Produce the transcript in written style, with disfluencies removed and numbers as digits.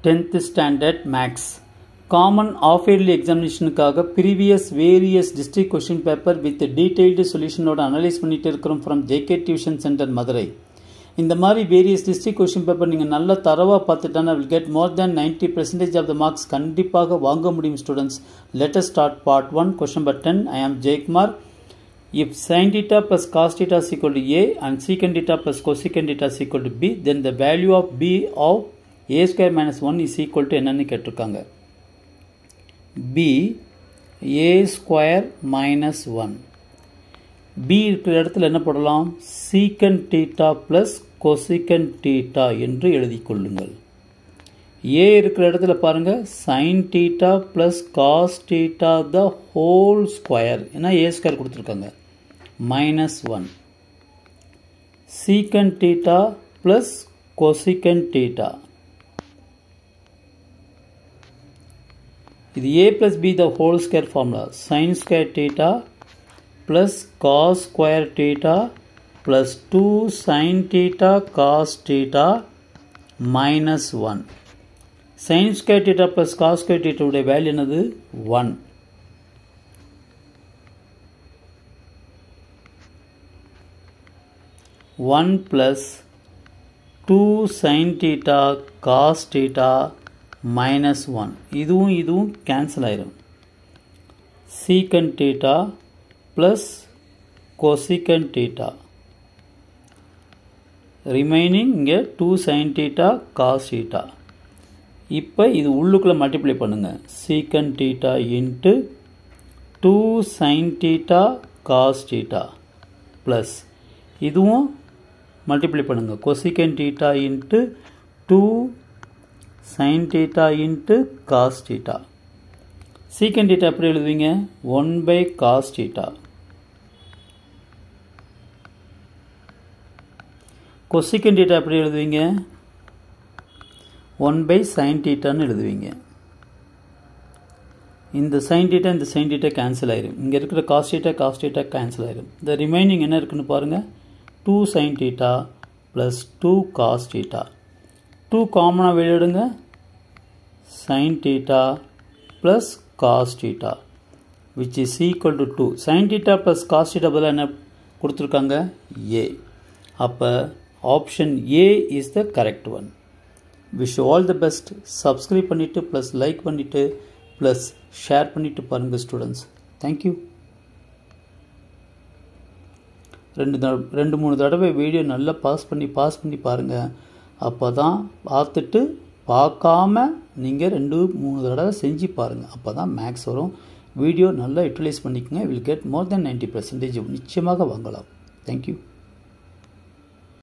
10th standard max common half yearly examination காக previous various district question paper with detailed solution ஓட analyse பண்ணிட்டு இருக்கிறோம் from JK Tuition Center Madurai. இந்த மாதிரி various district question paper நீங்க நல்ல தரவா பார்த்துட்டானா will get more than 90% of the marks கண்டிப்பாக வாங்க முடியும் students. Let us start part 1 question number 10. I am Jaykumar. If sin theta plus cos theta is equal to A and secant theta plus cosecant theta is equal to B, then the value of B of A square minus 1 is equal to என்னன்னு கேட்டிருக்காங்க. B A square minus 1. B இருக்கிற இடத்துல என்ன போடலாம்? secant theta plus cosecant theta என்று எழுதிக் கொள்ளுங்கள். A இருக்கிற இடத்துல பாருங்க sin theta plus cos theta the whole square. ஏன்னா A square கொடுத்திருக்காங்க. minus 1. secant theta plus cosecant theta. இது A plus B the whole square formula. sin square theta plus cos square theta plus 2 sin theta cos theta minus 1. sin square theta plus cos square theta உடைய value என்னது? 1. One plus 2 sin theta cos theta minus 1. இதுவும் cancel ஆயிரும். secant theta plus cosecant theta. remaining இங்க 2 sin theta cos theta. இப்போ இது உள்ளுக்குள்ள multiply பண்ணுங்க. secant theta into 2 sin theta cos theta plus இதுவும் மல்டிப்ளை பண்ணுங்க. cosecant theta into 2 sin theta into cos theta. secant theta எப்படி எழுதுவீங்க? 1 by cos theta. cosecant theta எப்படி எழுதுவீங்க? 1 by sin theta ன்னு எழுதுவீங்க. இந்த sin theta இந்த sin theta கேன்சல் ஆயிரும். இங்க இருக்கிற cos theta கேன்சல் ஆயிரும். இந்த ரிமைனிங் என்ன இருக்குன்னு பாருங்க. 2 sin theta plus 2 cos theta. 2 காமனா வெளிய எடுங்க. sin theta plus cos theta which is equal to 2. sin theta plus cos theta பதிலா என்ன கொடுத்திருக்காங்க? A. அப்ப option A is the correct one. Wish you all the best. Subscribe பண்ணிட்டு plus like பண்ணிட்டு plus share பண்ணிட்டு பாருங்க students. Thank you. ரெண்டு மூணு தடவை வீடியோ நல்லா பாஸ் பண்ணி பாருங்க. அப்பதான் பார்த்துட்டு பார்க்காம நீங்க 2-3 தடவை செஞ்சு பாருங்க. அப்பதான் மேக்ஸ் வரும். வீடியோ நல்லா யூட்டிலைஸ் பண்ணிக்கங்க. will get more than 90% நிச்சயமாக வாங்கலாம். Thank you.